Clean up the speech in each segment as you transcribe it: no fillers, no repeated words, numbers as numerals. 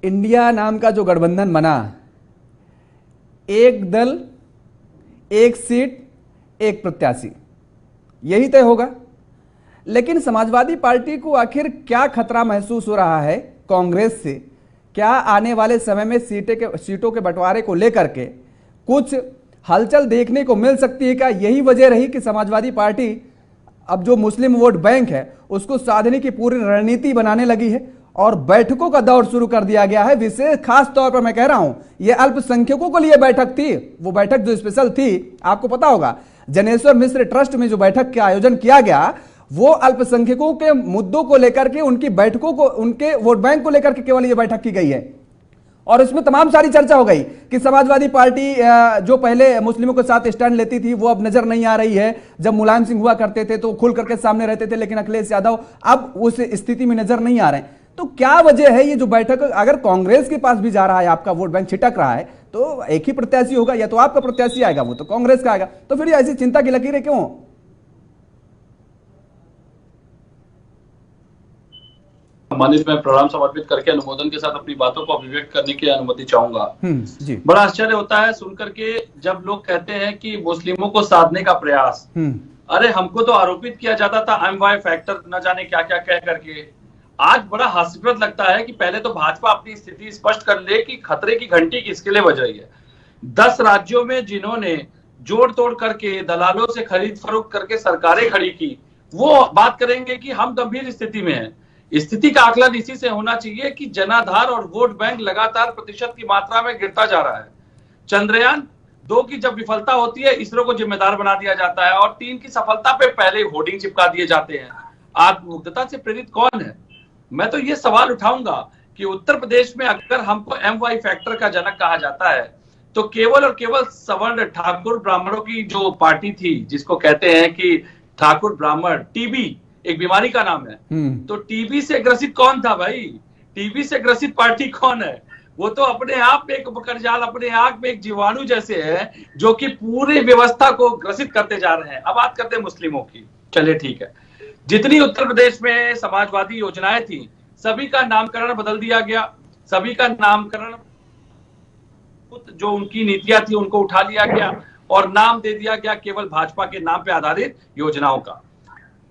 India नाम का जो गठबंधन बना, एक दल, एक सीट, एक प्रत्याशी, यही तय होगा। लेकिन समाजवादी पार्टी को आखिर क्या खतरा महसूस हो रहा है कांग्रेस से? क्या आने वाले समय में सीटों के बंटवारे को लेकर के कुछ हलचल देखने को मिल सकती है? क्या यही वजह रही कि समाजवादी पार्टी अब जो मुस्लिम वोट बैंक है उसको साधने की पूरी रणनीति बनाने लगी है और बैठकों का दौर शुरू कर दिया गया है? विशेष खास तौर पर मैं कह रहा हूं, यह अल्पसंख्यकों के लिए बैठक थी। वो बैठक जो स्पेशल थी, आपको पता होगा, जनेश्वर मिश्र ट्रस्ट में जो बैठक का आयोजन किया गया, वो अल्पसंख्यकों के मुद्दों को लेकर के, उनकी बैठकों को, उनके वोट बैंक को लेकर के केवल ये बैठक की गई है। और इसमें तमाम सारी चर्चा हो गई कि समाजवादी पार्टी जो पहले मुस्लिमों के साथ स्टैंड लेती थी वो अब नजर नहीं आ रही है। जब मुलायम सिंह हुआ करते थे तो खुल करके सामने रहते थे, लेकिन अखिलेश यादव अब उस स्थिति में नजर नहीं आ रहे हैं। तो क्या वजह है ये जो बैठक, अगर कांग्रेस के पास भी जा रहा है, आपका वोट बैंक छिटक रहा है, तो एक ही प्रत्याशी होगा, या तो आपका प्रत्याशी आएगा, वो तो कांग्रेस का आएगा, तो फिर ऐसी चिंता की लकीरें क्यों? सम्मानित, मैं प्रणाम समर्पित करके अनुमोदन के साथ अपनी बातों को अभिव्यक्त करने की अनुमति चाहूंगा। जी। बड़ा आश्चर्य होता है सुनकर के जब लोग कहते हैं कि मुस्लिमों को साधने का प्रयास। अरे हमको तो आरोपित किया जाता था एमवाई फैक्टर न जाने क्या क्या कह करके। आज बड़ा हास्यास्पद लगता है कि पहले तो भाजपा अपनी स्थिति स्पष्ट कर ले कि खतरे की घंटी किसके लिए बज रही है। 10 राज्यों में जिन्होंने जोड़ तोड़ करके दलालों से खरीद फरोख्त करके सरकारें खड़ी की, वो बात करेंगे कि हम गंभीर स्थिति में हैं। स्थिति का आकलन इसी से होना चाहिए कि जनाधार और वोट बैंक लगातार प्रतिशत की मात्रा में गिरता जा रहा है। चंद्रयान 2 की जब विफलता होती है, इसरो को जिम्मेदार बना दिया जाता है और 3 की सफलता पे पहले होर्डिंग चिपका दिए जाते हैं। आत्ममुग्धता से प्रेरित कौन है? मैं तो ये सवाल उठाऊंगा कि उत्तर प्रदेश में अगर हमको एमवाई फैक्टर का जनक कहा जाता है, तो केवल और केवल सवर्ण ठाकुर ब्राह्मणों की जो पार्टी थी, जिसको कहते हैं कि ठाकुर ब्राह्मण, टीबी एक बीमारी का नाम है, तो टीबी से ग्रसित कौन था भाई? टीबी से ग्रसित पार्टी कौन है? वो तो अपने आप में एक मकरजाल, अपने आप में एक जीवाणु जैसे है जो कि पूरी व्यवस्था को ग्रसित करते जा रहे हैं। अब बात करते हैं मुस्लिमों की। चलिए ठीक है, जितनी उत्तर प्रदेश में समाजवादी योजनाएं थी, सभी का नामकरण बदल दिया गया। सभी का नामकरण, जो उनकी नीतियां थी उनको उठा लिया गया और नाम दे दिया गया केवल भाजपा के नाम पे आधारित योजनाओं का।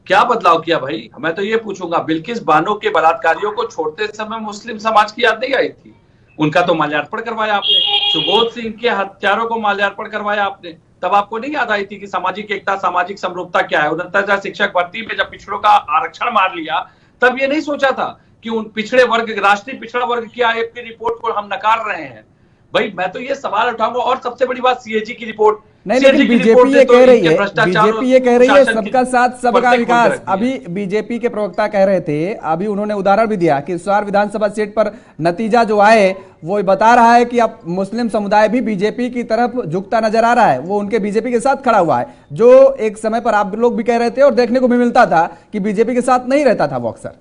क्या बदलाव किया भाई? मैं तो ये पूछूंगा, बिल्किस बानो के बलात्कारियों को छोड़ते समय मुस्लिम समाज की याद नहीं आई थी? उनका तो माल्यार्पण करवाया आपने। सुबोध सिंह के हत्यारों को माल्यार्पण करवाया आपने। तब आपको नहीं याद आई थी कि सामाजिक एकता, सामाजिक समरूपता क्या है? 69,000 शिक्षक भर्ती में जब पिछड़ों का आरक्षण मार लिया, तब ये नहीं सोचा था कि उन पिछड़े वर्ग, राष्ट्रीय पिछड़ा वर्ग की आयोग की रिपोर्ट को हम नकार रहे हैं? भाई मैं तो ये सवाल उठाऊंगा। और सबसे बड़ी बात, सीएजी की रिपोर्ट नहीं, लेकिन बीजेपी ये कह रही है, बीजेपी ये कह रही है सबका साथ सबका विकास। अभी बीजेपी के प्रवक्ता कह रहे थे, अभी उन्होंने उदाहरण भी दिया कि इस बार विधानसभा सीट पर नतीजा जो आए वो बता रहा है कि अब मुस्लिम समुदाय भी बीजेपी की तरफ झुकता नजर आ रहा है, वो उनके बीजेपी के साथ खड़ा हुआ है, जो एक समय पर आप लोग भी कह रहे थे और देखने को भी मिलता था कि बीजेपी के साथ नहीं रहता था वो अक्सर।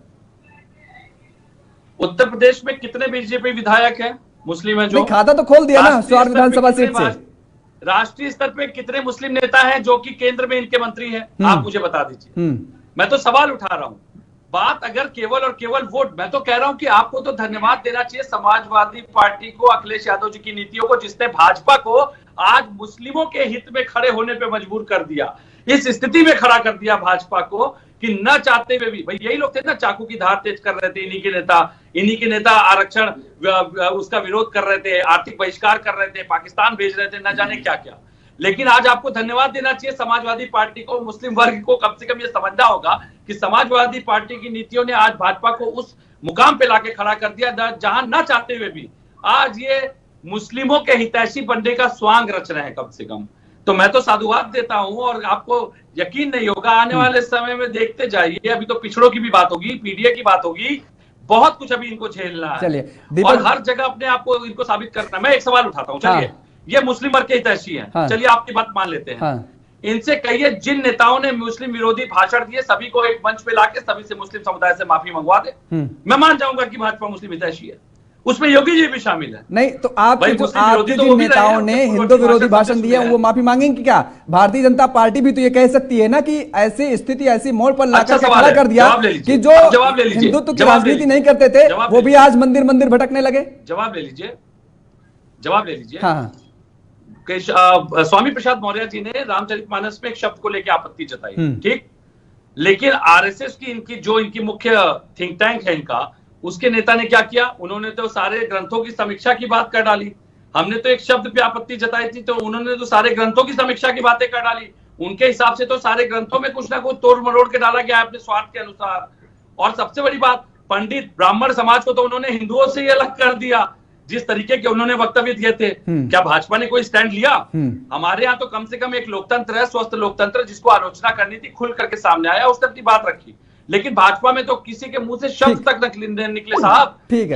उत्तर प्रदेश में कितने बीजेपी विधायक हैं मुस्लिम है? जो खाता तो खोल दिया ना स्वार विधानसभा सीट से। राष्ट्रीय स्तर पे कितने मुस्लिम नेता हैं जो कि केंद्र में इनके मंत्री हैं? आप मुझे बता दीजिए। मैं तो सवाल उठा रहा हूं। बात अगर केवल और केवल वोट, मैं तो कह रहा हूं कि आपको तो धन्यवाद देना चाहिए समाजवादी पार्टी को, अखिलेश यादव जी की नीतियों को, जिसने भाजपा को आज मुस्लिमों के हित में खड़े होने पे मजबूर कर दिया, इस स्थिति में खड़ा कर दिया भाजपा को कि न चाहते हुए भी। भाई यही लोग थे ना चाकू की धार तेज कर रहे थे, इन्हीं के नेता आरक्षण उसका विरोध कर रहे थे, आर्थिक बहिष्कार कर रहे थे, पाकिस्तान भेज रहे थे, न जाने क्या क्या। लेकिन आज आपको धन्यवाद देना चाहिए समाजवादी पार्टी को, मुस्लिम वर्ग को कम से कम ये समझना होगा कि समाजवादी पार्टी की नीतियों ने आज भाजपा को उस मुकाम पे लाके खड़ा कर दिया जहां न चाहते हुए भी आज ये मुस्लिमों के हितैषी बनने का स्वांग रच रहे हैं कम से कम। तो मैं तो साधुवाद देता हूं और आपको यकीन नहीं होगा, आने वाले समय में देखते जाइए, अभी तो पिछड़ों की भी बात होगी, पीडीए की बात होगी, बहुत कुछ अभी इनको झेलना है। चलिए और हर जगह अपने आप को इनको साबित करना है। मैं एक सवाल उठाता हूं, चलिए ये मुस्लिम वर्ग के हितैषी हैं, चलिए आपकी बात मान लेते हैं। इनसे कहिए जिन नेताओं ने मुस्लिम विरोधी भाषण दिए, सभी को एक मंच पे लाके सभी से मुस्लिम समुदाय से माफी मंगवा दे। मैं मान जाऊंगा कि भाजपा मुस्लिम हितैषी है। उसमें योगी जी भी शामिल है। नहीं तो आपके भाई जो मुस्लिम आपके विरोधी तो जिन वो भी रहे हैं, नेताओं ने उनके हिंदू पूर्ववर्ती विरोधी भाषण भाषण दिया सुने वो हैं। माफी मांगेंगे क्या? भारतीय जनता पार्टी भी तो ये कह सकती है ना कि ऐसी स्थिति ऐसी मोड़ पर लाकर अच्छा के सवाल खड़ा है, कर दिया जवाब ले लीजिए। कि जो अब जवाब ले लीजिए, हिंदुत्व की जवाब ले राजनीति लीजिए, नहीं करते थे जवाब वो ले भी आज मंदिर मंदिर भटकने लगे। जवाब ले लीजिए, जवाब ले लीजिए। हाँ हाँ कि स्वामी प्रसाद मौर्य जी ने रामचरितमानस में एक शब्द को लेकर आपत्ति जताई, ठीक, लेकिन आरएसएस की इनकी मुख्य थिंक टैंक है इनका, उसके नेता ने क्या किया, उन्होंने तो सारे ग्रंथों की समीक्षा की बात कर डाली। हमने तो एक शब्द पे आपत्ति जताई थी, तो उन्होंने तो सारे ग्रंथों की समीक्षा की बातें कर डाली। उनके हिसाब से तो सारे ग्रंथों में कुछ ना कुछ तोड़ मरोड़ के डाला गया है अपने स्वार्थ के अनुसार। और सबसे बड़ी बात, पंडित ब्राह्मण समाज को तो उन्होंने हिंदुओं से ही अलग कर दिया जिस तरीके के उन्होंने वक्तव्य दिए थे। क्या भाजपा ने कोई स्टैंड लिया? हमारे यहाँ तो कम से कम एक लोकतंत्र है, स्वस्थ लोकतंत्र, जिसको आलोचना करनी थी खुल करके सामने आया, उस तक की बात रखी। लेकिन भाजपा में तो किसी के मुंह से शब्द तक निकले साहब। ठीक है।